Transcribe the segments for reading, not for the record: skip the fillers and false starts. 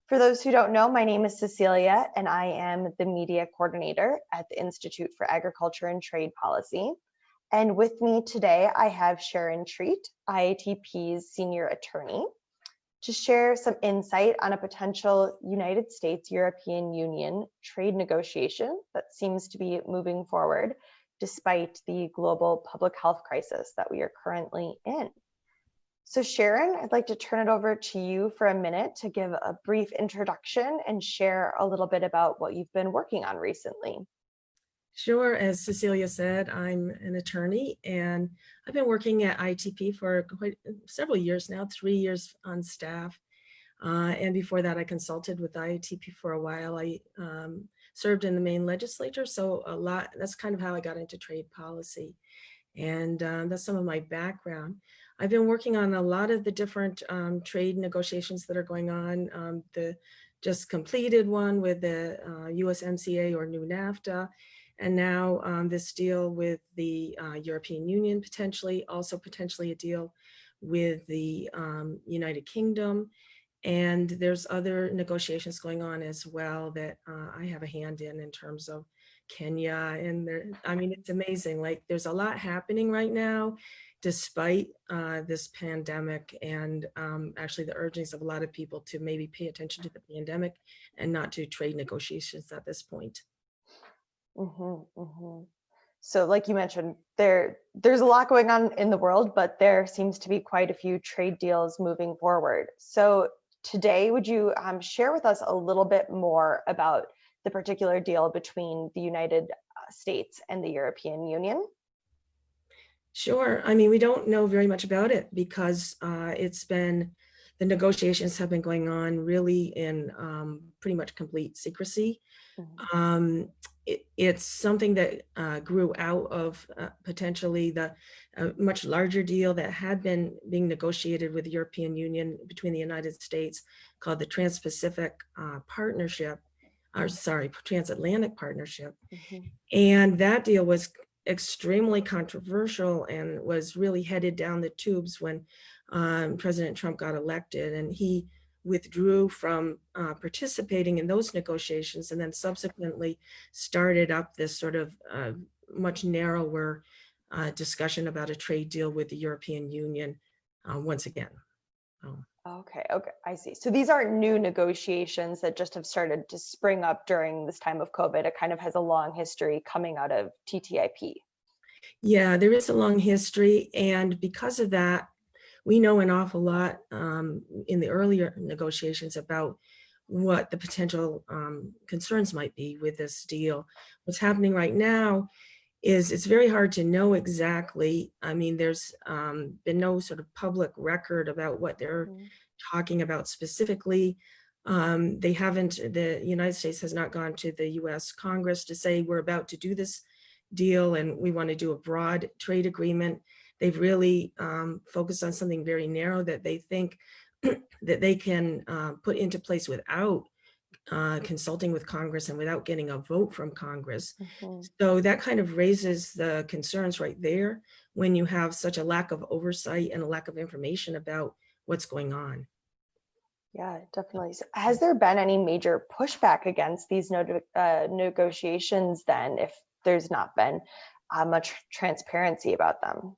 For those who don't know, my name is Cecilia, and I am the media coordinator at the Institute for Agriculture and Trade Policy. And with me today, I have Sharon Treat, IATP's senior attorney, to share some insight on a potential United States-European Union trade negotiation that seems to be moving forward despite the global public health crisis that we are currently in. So Sharon, I'd like to turn it over to you for a minute to give a brief introduction and share a little bit about what you've been working on recently. Sure. As Cecilia said, I'm an attorney and I've been working at ITP for quite several years now, 3 years on staff. And before that, I consulted with IATP for a while. I served in the Maine legislature, so that's kind of how I got into trade policy. And that's some of my background. I've been working on a lot of the different trade negotiations that are going on. The just completed one with the USMCA or new NAFTA, and now this deal with the European Union, also potentially a deal with the United Kingdom. And there's other negotiations going on as well that I have a hand in terms of Kenya. And it's amazing. Like, there's a lot happening right now, despite this pandemic, and actually the urgings of a lot of people to maybe pay attention to the pandemic and not to trade negotiations at this point. So like you mentioned, there's a lot going on in the world, but there seems to be quite a few trade deals moving forward. So today, would you share with us a little bit more about the particular deal between the United States and the European Union? Sure. We don't know very much about it because the negotiations have been going on really in pretty much complete secrecy. It's something that grew out of potentially the much larger deal that had been being negotiated with the European Union between the United States, called the Trans-Pacific Partnership, Transatlantic Partnership. And that deal was extremely controversial and was really headed down the tubes when President Trump got elected, and he withdrew from participating in those negotiations, and then subsequently started up this sort of much narrower discussion about a trade deal with the European Union once again. Okay, I see. So these aren't new negotiations that just have started to spring up during this time of COVID. It kind of has a long history coming out of TTIP. Yeah, there is a long history, and because of that, we know an awful lot in the earlier negotiations about what the potential concerns might be with this deal. What's happening right now is it's very hard to know exactly. There's been no sort of public record about what they're talking about specifically. The United States has not gone to the US Congress to say we're about to do this deal and we want to do a broad trade agreement. They've really focused on something very narrow that they think that they can put into place without consulting with Congress and without getting a vote from Congress. So that kind of raises the concerns right there when you have such a lack of oversight and a lack of information about what's going on. Yeah, definitely. So has there been any major pushback against these negotiations then, if there's not been much transparency about them?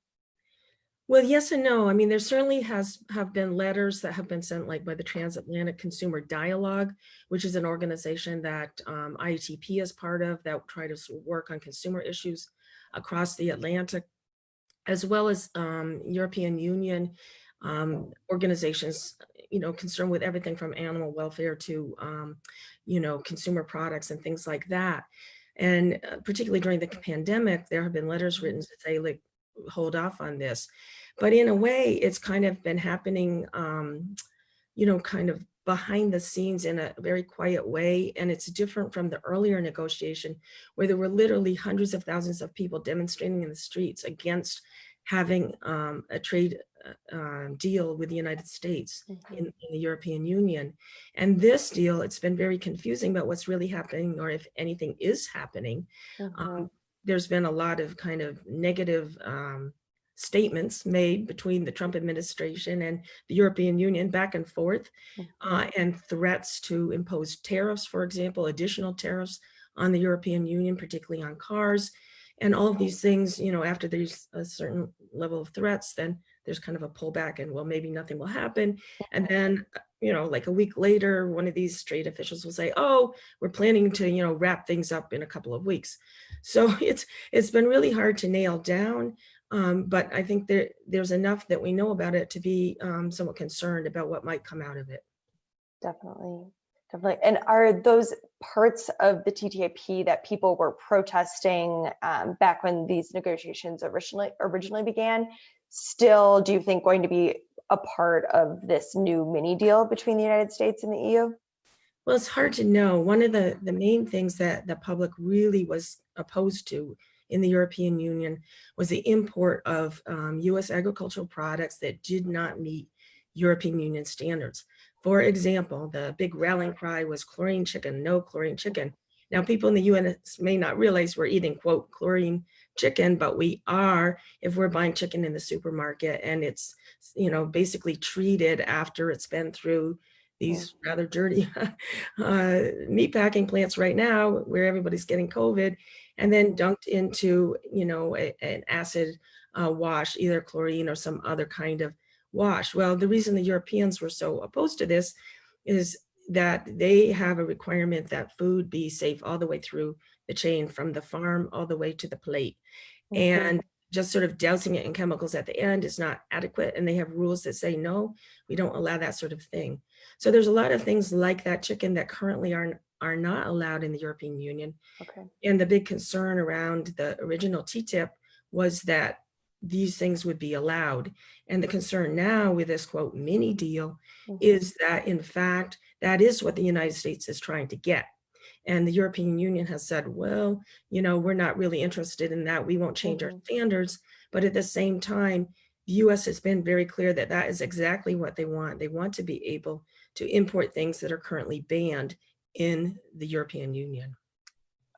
Well, yes and no. There certainly have been letters that have been sent, like by the Transatlantic Consumer Dialogue, which is an organization that IATP is part of, that try to work on consumer issues across the Atlantic, as well as European Union organizations, concerned with everything from animal welfare to, consumer products and things like that. And particularly during the pandemic, there have been letters written to say, like, hold off on this. But in a way, it's kind of been happening, kind of behind the scenes in a very quiet way. And it's different from the earlier negotiation, where there were literally hundreds of thousands of people demonstrating in the streets against having a trade deal with the United States in the European Union. And this deal, it's been very confusing about what's really happening, or if anything is happening. There's been a lot of kind of negative statements made between the Trump administration and the European Union back and forth, and threats to impose tariffs, for example, additional tariffs on the European Union, particularly on cars. And all of these things, after there's a certain level of threats, then there's kind of a pullback and, well, maybe nothing will happen. And then, like a week later, one of these trade officials will say, oh, we're planning to, wrap things up in a couple of weeks. So it's been really hard to nail down. But I think there's enough that we know about it to be somewhat concerned about what might come out of it. Definitely. And are those parts of the TTIP that people were protesting back when these negotiations originally began still, do you think, going to be a part of this new mini deal between the United States and the EU? Well, it's hard to know. One of the main things that the public really was opposed to in the European Union was the import of U.S. agricultural products that did not meet European Union standards. For example, the big rallying cry was chlorine chicken, no chlorine chicken. Now, people in the U.S. may not realize we're eating, quote, chlorine chicken, but we are if we're buying chicken in the supermarket and it's, basically treated after it's been through these rather dirty meat packing plants right now where everybody's getting COVID, and then dunked into, an acid wash, either chlorine or some other kind of wash. Well, the reason the Europeans were so opposed to this is that they have a requirement that food be safe all the way through the chain, from the farm all the way to the plate. And just sort of dousing it in chemicals at the end is not adequate. And they have rules that say, no, we don't allow that sort of thing. So there's a lot of things like that chicken that currently are not allowed in the European Union. Okay. And the big concern around the original TTIP was that these things would be allowed. And the concern now with this, quote, mini deal is that, in fact, that is what the United States is trying to get. And the European Union has said, well, we're not really interested in that. We won't change our standards. But at the same time, the US has been very clear that that is exactly what they want. They want to be able to import things that are currently banned in the European Union.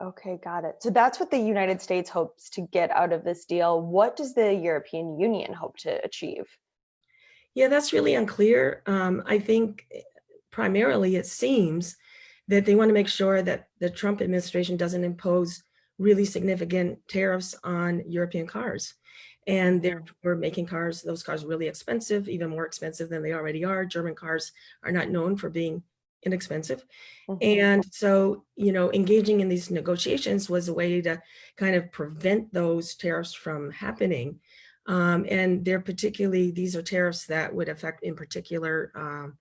Okay, got it. So that's what the United States hopes to get out of this deal. What does the European Union hope to achieve? Yeah, that's really unclear. I think primarily it seems that they want to make sure that the Trump administration doesn't impose really significant tariffs on European cars. And therefore making those cars really expensive, even more expensive than they already are. German cars are not known for being inexpensive. And so, engaging in these negotiations was a way to kind of prevent those tariffs from happening. And these are tariffs that would affect, in particular,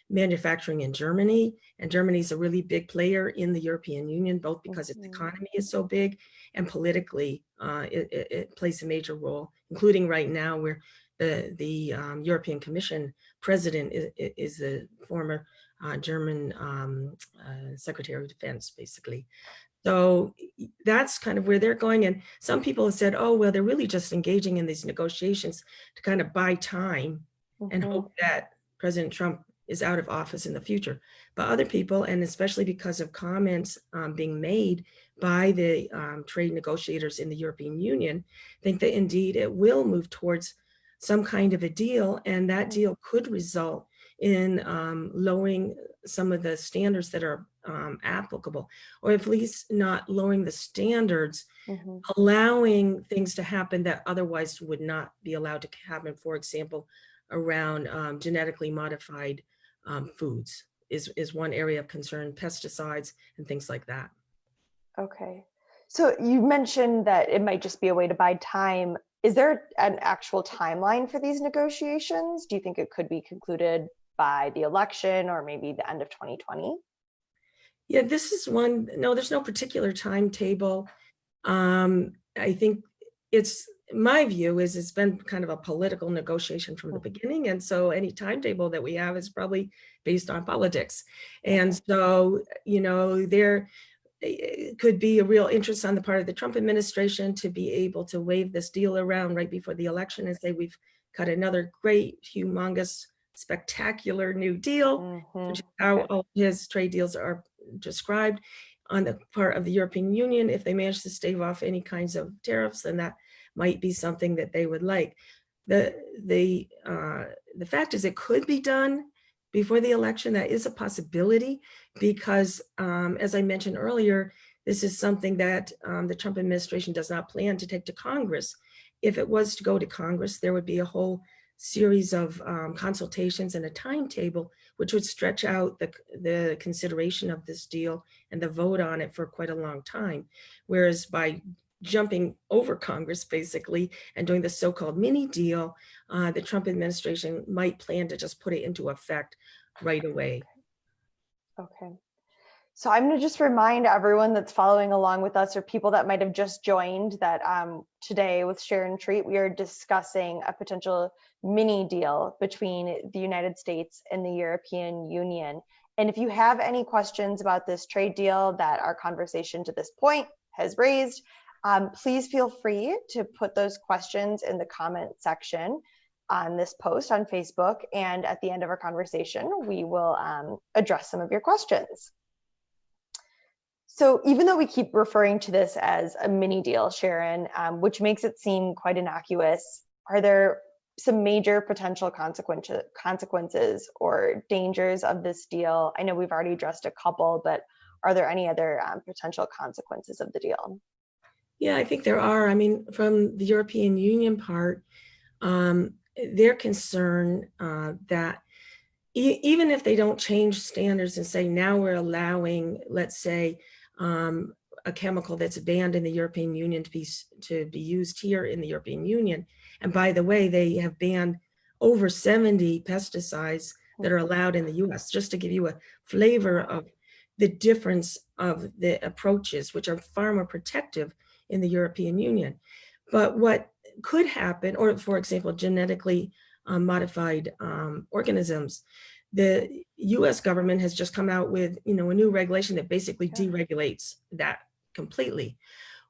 manufacturing in Germany. And Germany is a really big player in the European Union, both because its economy is so big and politically it plays a major role, including right now where the European Commission president is the former German Secretary of Defense, basically. So that's kind of where they're going. And some people have said, oh, well, they're really just engaging in these negotiations to kind of buy time and hope that President Trump is out of office in the future. But other people, and especially because of comments being made by the trade negotiators in the European Union, think that indeed it will move towards some kind of a deal, and that deal could result in lowering some of the standards that are applicable, or at least not lowering the standards, allowing things to happen that otherwise would not be allowed to happen. For example, around genetically modified foods is one area of concern, pesticides and things like that. Okay. So you mentioned that it might just be a way to buy time. Is there an actual timeline for these negotiations? Do you think it could be concluded by the election or maybe the end of 2020? Yeah, this is one, no, there's no particular timetable. I think my view is it's been kind of a political negotiation from the beginning. And so any timetable that we have is probably based on politics. And so, there could be a real interest on the part of the Trump administration to be able to wave this deal around right before the election and say, we've got another great, humongous, spectacular new deal, which is how all his trade deals are described. On the part of the European Union, if they manage to stave off any kinds of tariffs, then that might be something that they would like. The fact is it could be done before the election. That is a possibility because, as I mentioned earlier, this is something that the Trump administration does not plan to take to Congress. If it was to go to Congress, there would be a whole series of consultations and a timetable, which would stretch out the consideration of this deal and the vote on it for quite a long time. Whereas by jumping over Congress, basically, and doing the so-called mini deal, the Trump administration might plan to just put it into effect right away. Okay. So I'm going to just remind everyone that's following along with us, or people that might have just joined, that today with Sharon Treat, we are discussing a potential mini deal between the United States and the European Union. And if you have any questions about this trade deal that our conversation to this point has raised, please feel free to put those questions in the comment section on this post on Facebook. And at the end of our conversation, we will address some of your questions. So even though we keep referring to this as a mini deal, Sharon, which makes it seem quite innocuous, are there some major potential consequences or dangers of this deal? I know we've already addressed a couple, but are there any other potential consequences of the deal? Yeah, I think there are. I mean, from the European Union part, they're concerned that even if they don't change standards and say now we're allowing, let's say, a chemical that's banned in the European Union to be used here in the European Union. And by the way, they have banned over 70 pesticides that are allowed in the US, just to give you a flavor of the difference of the approaches, which are far more protective in the European Union. But what could happen, or for example, genetically modified organisms, the US government has just come out with, a new regulation that basically deregulates that completely.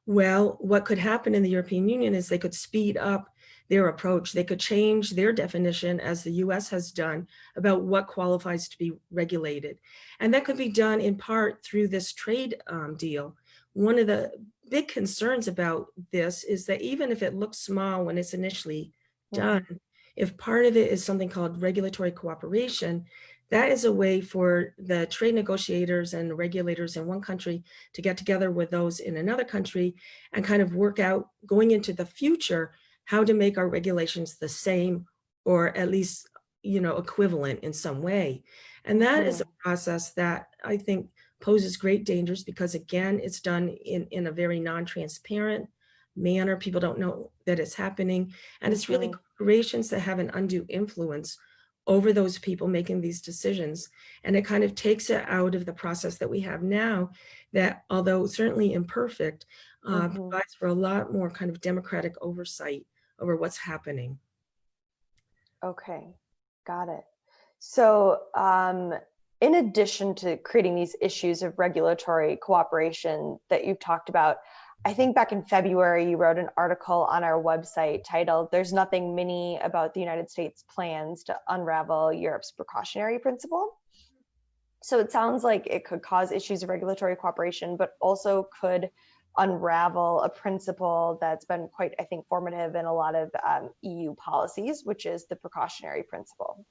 Well, what could happen in the European Union is they could speed up their approach. They could change their definition, as the US has done, about what qualifies to be regulated. And that could be done in part through this trade deal. One of the big concerns about this is that even if it looks small when it's initially done, if part of it is something called regulatory cooperation, that is a way for the trade negotiators and regulators in one country to get together with those in another country and kind of work out, going into the future, how to make our regulations the same, or at least, equivalent in some way. And that is a process that I think poses great dangers because, again, it's done in a very non-transparent manner. People don't know that it's happening. And it's really corporations that have an undue influence over those people making these decisions. And it kind of takes it out of the process that we have now that, although certainly imperfect, provides for a lot more kind of democratic oversight over what's happening. Okay, got it. So in addition to creating these issues of regulatory cooperation that you've talked about, I think back in February, you wrote an article on our website titled, "There's Nothing Mini About the United States Plans to Unravel Europe's Precautionary Principle." So it sounds like it could cause issues of regulatory cooperation, but also could unravel a principle that's been quite, I think, formative in a lot of EU policies, which is the precautionary principle.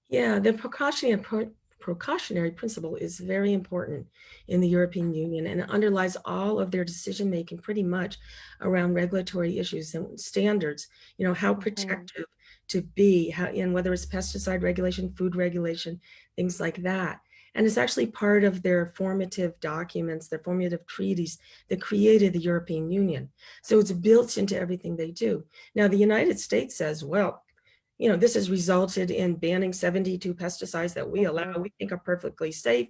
Yeah, the precautionary principle is very important in the European Union, and it underlies all of their decision making pretty much around regulatory issues and standards, how protective to be, and whether it's pesticide regulation, food regulation, things like that. And it's actually part of their formative documents, their formative treaties that created the European Union. So it's built into everything they do. Now, the United States says, well, this has resulted in banning 72 pesticides that we allow, we think are perfectly safe.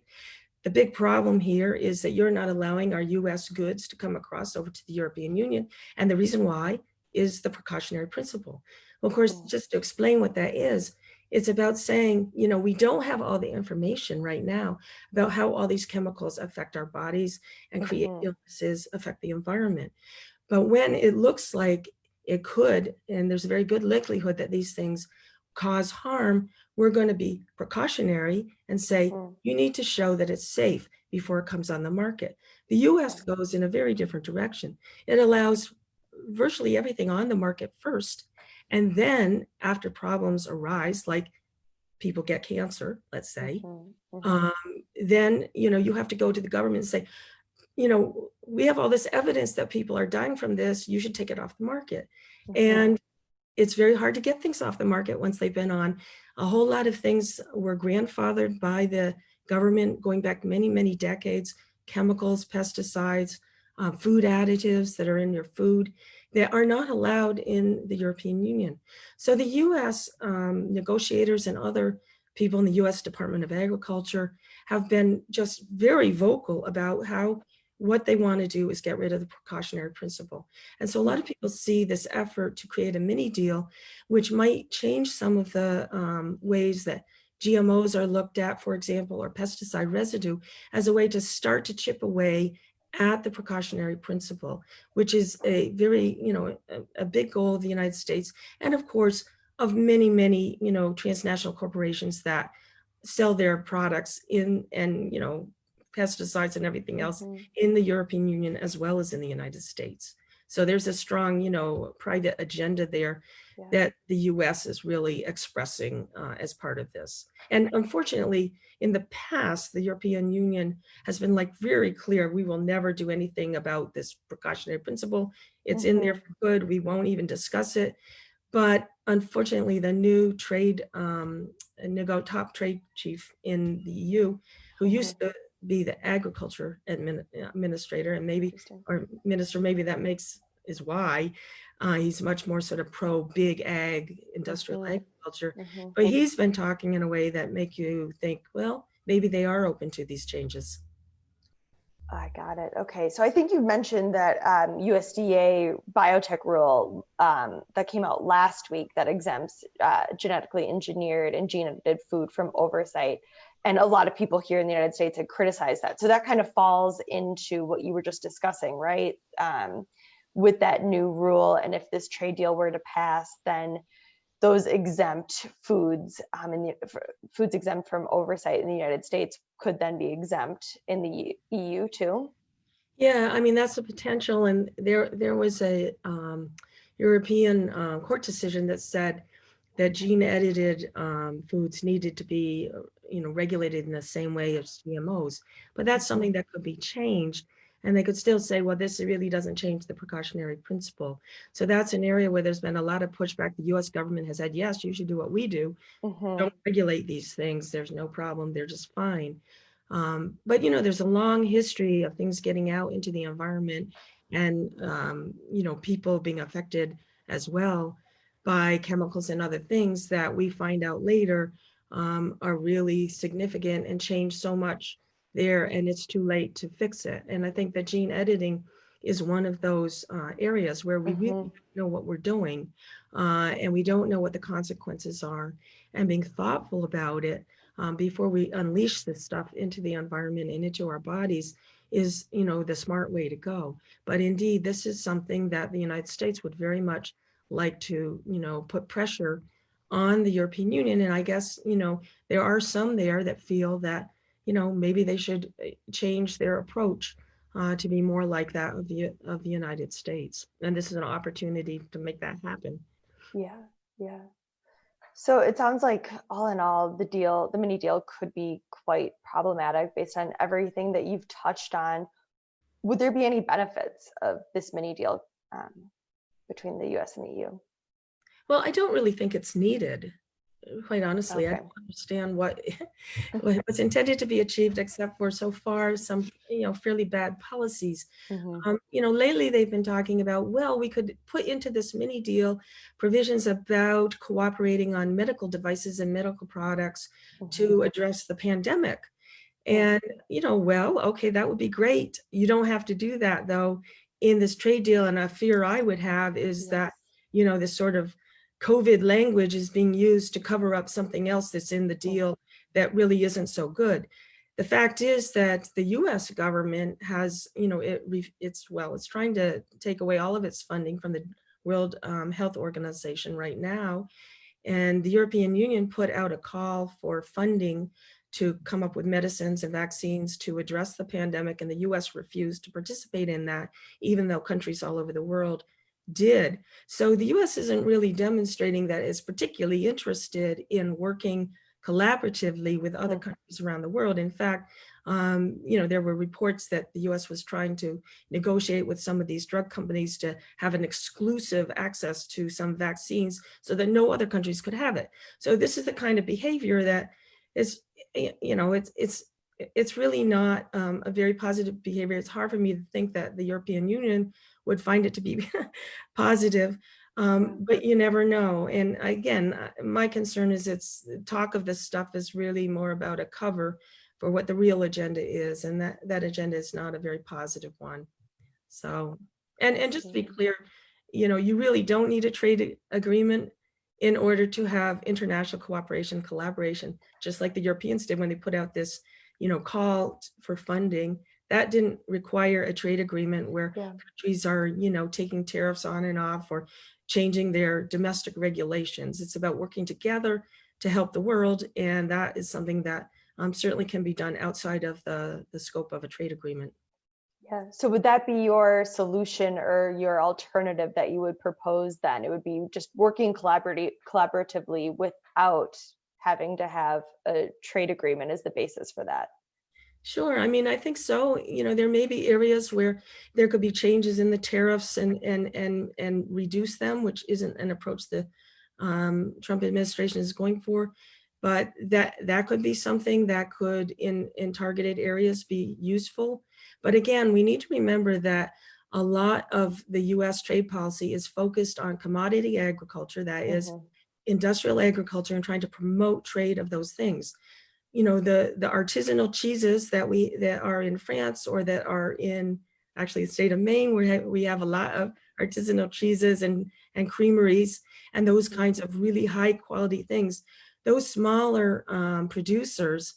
The big problem here is that you're not allowing our US goods to come across over to the European Union. And the reason why is the precautionary principle. Well, of course, just to explain what that is, it's about saying, we don't have all the information right now about how all these chemicals affect our bodies and create illnesses, affect the environment. But when it looks like it could, and there's a very good likelihood that these things cause harm, we're going to be precautionary and say, you need to show that it's safe before it comes on the market. The US goes in a very different direction. It allows virtually everything on the market first, And then after problems arise, like people get cancer, let's say, Mhm, mhm, um, then, you have to go to the government and say, we have all this evidence that people are dying from this, you should take it off the market. mhm, And it's very hard to get things off the market once they've been on. A whole lot of things were grandfathered by the government going back many, many decades. Chemicals, pesticides, food additives that are in your food that are not allowed in the European Union. So the US negotiators and other people in the US Department of Agriculture have been just very vocal about how what they want to do is get rid of the precautionary principle. And so a lot of people see this effort to create a mini deal, which might change some of the ways that GMOs are looked at, for example, or pesticide residue, as a way to start to chip away at the precautionary principle, which is a very, a big goal of the United States. And of course, of many, many, transnational corporations that sell their products in, and, pesticides and everything else mhm. in the European Union as well as in the United States. So there's a strong, private agenda there Yeah. that the US is really expressing as part of this. And unfortunately, in the past, the European Union has been like very clear, we will never do anything about this precautionary principle. It's in there Mhm, for good. We won't even discuss it. But unfortunately, the new top trade chief in the EU, who mhm. used to be the agriculture administrator and maybe, Interesting. or minister, maybe that makes is why he's much more sort of pro big ag, industrial Mhm, agriculture. mhm. But he's been talking in a way that make you think, well, maybe they are open to these changes. I got it. Okay. So I think you mentioned that USDA biotech rule that came out last week that exempts genetically engineered and gene edited food from oversight. And a lot of people here in the United States had criticized that. So that kind of falls into what you were just discussing, right? With that new rule. And if this trade deal were to pass, then those exempt foods foods exempt from oversight in the United States could then be exempt in the EU too. Yeah, I mean, that's a potential. And there was a European court decision that said that gene edited foods needed to be, regulated in the same way as GMOs. But that's something that could be changed. And they could still say, well, this really doesn't change the precautionary principle. So that's an area where there's been a lot of pushback. The US government has said, yes, you should do what we do. Mm-hmm. Don't regulate these things. There's no problem. They're just fine. But there's a long history of things getting out into the environment and people being affected as well by chemicals and other things that we find out later are really significant and change so much there, and it's too late to fix it. And I think that gene editing is one of those areas where we really Mm-hmm. don't know what we're doing, and we don't know what the consequences are, and being thoughtful about it before we unleash this stuff into the environment and into our bodies is, the smart way to go. But indeed, this is something that the United States would very much like to, put pressure on the European Union. And I guess, there are some there that feel that, maybe they should change their approach to be more like that of the United States. And this is an opportunity to make that happen. Yeah, yeah. So it sounds like all in all, the mini deal could be quite problematic based on everything that you've touched on. Would there be any benefits of this mini deal between the US and the EU? Well, I don't really think it's needed. Quite honestly, I Okay. don't understand what's intended to be achieved, except for so far some, fairly bad policies. Mm-hmm. Lately they've been talking about, well, we could put into this mini deal provisions about cooperating on medical devices and medical products Mm-hmm. to address the pandemic. Yeah. And, well, okay, that would be great. You don't have to do that though in this trade deal. And a fear I would have is Yes. that, this sort of COVID language is being used to cover up something else that's in the deal that really isn't so good. The fact is that the US government has, it's trying to take away all of its funding from the World Health Organization right now. And the European Union put out a call for funding to come up with medicines and vaccines to address the pandemic, and the US refused to participate in that, even though countries all over the world did. So the US isn't really demonstrating that it's particularly interested in working collaboratively with other countries around the world. In fact, there were reports that the US was trying to negotiate with some of these drug companies to have an exclusive access to some vaccines so that no other countries could have it. So this is the kind of behavior that is, it's really not a very positive behavior. It's hard for me to think that the European Union would find it to be positive, but you never know. And again, my concern is it's talk of this stuff is really more about a cover for what the real agenda is, and that agenda is not a very positive one. So, and just to be clear, you really don't need a trade agreement in order to have international cooperation, collaboration, just like the Europeans did when they put out this, call for funding. That didn't require a trade agreement where countries are, taking tariffs on and off or changing their domestic regulations. It's about working together to help the world, and that is something that certainly can be done outside of the scope of a trade agreement. Yeah. So would that be your solution or your alternative that you would propose then? It would be just working collaboratively without having to have a trade agreement as the basis for that. Sure. I mean, I think so. There may be areas where there could be changes in the tariffs and reduce them, which isn't an approach the Trump administration is going for. But that could be something that could, in targeted areas, be useful. But again, we need to remember that a lot of the U.S. trade policy is focused on commodity agriculture, that is industrial agriculture, and trying to promote trade of those things. The artisanal cheeses that are in France or that are in actually the state of Maine, where we have a lot of artisanal cheeses and creameries and those kinds of really high quality things. Those smaller producers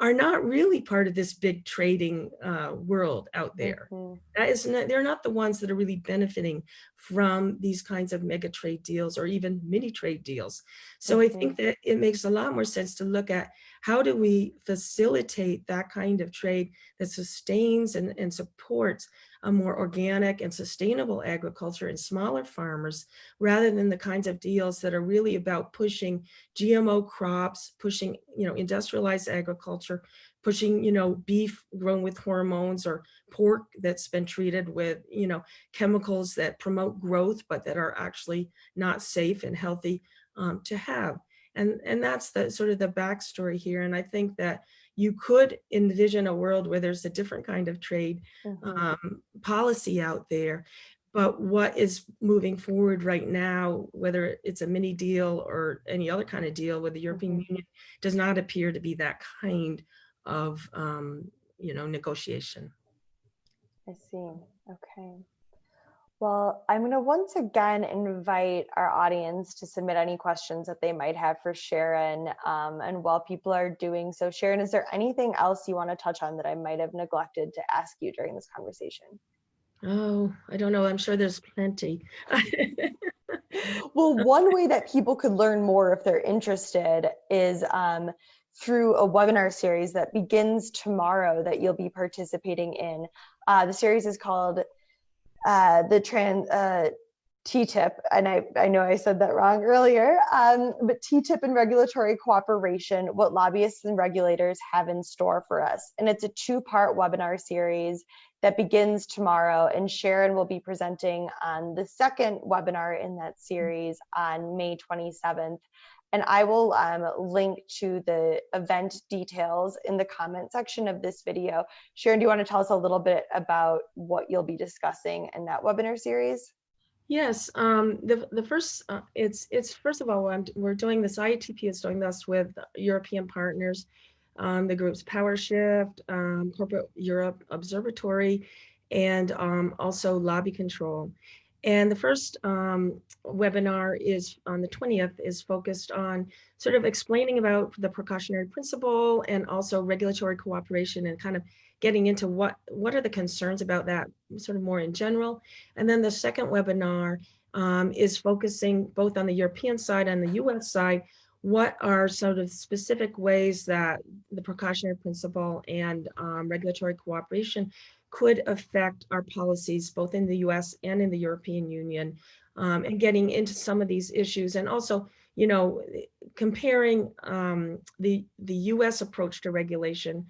are not really part of this big trading world out there. They're not the ones that are really benefiting from these kinds of mega trade deals or even mini trade deals. So I think that it makes a lot more sense to look at how do we facilitate that kind of trade that sustains and supports a more organic and sustainable agriculture and smaller farmers, rather than the kinds of deals that are really about pushing GMO crops, pushing, industrialized agriculture, pushing, beef grown with hormones or pork that's been treated with, chemicals that promote growth, but that are actually not safe and healthy to have. And that's the sort of the backstory here. And I think that you could envision a world where there's a different kind of trade policy out there. But what is moving forward right now, whether it's a mini deal or any other kind of deal with the European Union, does not appear to be that kind of, negotiation. I see. Okay. Well, I'm going to once again invite our audience to submit any questions that they might have for Sharon. And while people are doing so, Sharon, is there anything else you want to touch on that I might have neglected to ask you during this conversation? Oh, I don't know. I'm sure there's plenty. Well, one way that people could learn more if they're interested is through a webinar series that begins tomorrow that you'll be participating in. The series is called TTIP, and I know I said that wrong earlier, but TTIP and regulatory cooperation, what lobbyists and regulators have in store for us. And it's a 2-part webinar series that begins tomorrow, and Sharon will be presenting on the second webinar in that series on May 27th. And I will link to the event details in the comment section of this video. Sharon, do you want to tell us a little bit about what you'll be discussing in that webinar series? Yes, the first, it's first of all, we're doing this, IATP is doing this with European partners, the groups PowerShift, Corporate Europe Observatory, and also Lobby Control. And the first webinar is on the 20th, is focused on sort of explaining about the precautionary principle and also regulatory cooperation, and kind of getting into what are the concerns about that sort of more in general. And then the second webinar is focusing both on the European side and the US side, what are sort of specific ways that the precautionary principle and regulatory cooperation could affect our policies, both in the US and in the European Union, and getting into some of these issues. And also, you know, comparing the US approach to regulation,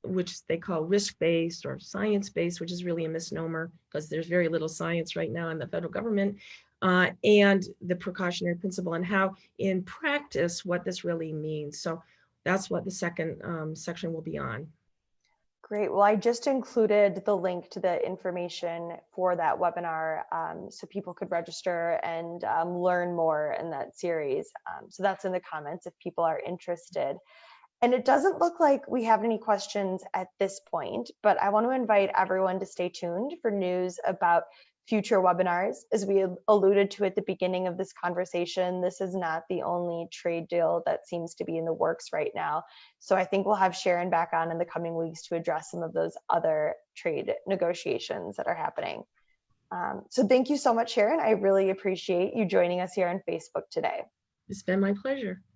which they call risk-based or science-based, which is really a misnomer because there's very little science right now in the federal government, and the precautionary principle, and how in practice what this really means. So that's what the second section will be on. Great. Well, I just included the link to the information for that webinar so people could register and learn more in that series. So that's in the comments if people are interested. And it doesn't look like we have any questions at this point, but I want to invite everyone to stay tuned for news about future webinars. As we alluded to at the beginning of this conversation, this is not the only trade deal that seems to be in the works right now. So I think we'll have Sharon back on in the coming weeks to address some of those other trade negotiations that are happening. So thank you so much, Sharon. I really appreciate you joining us here on Facebook today. It's been my pleasure.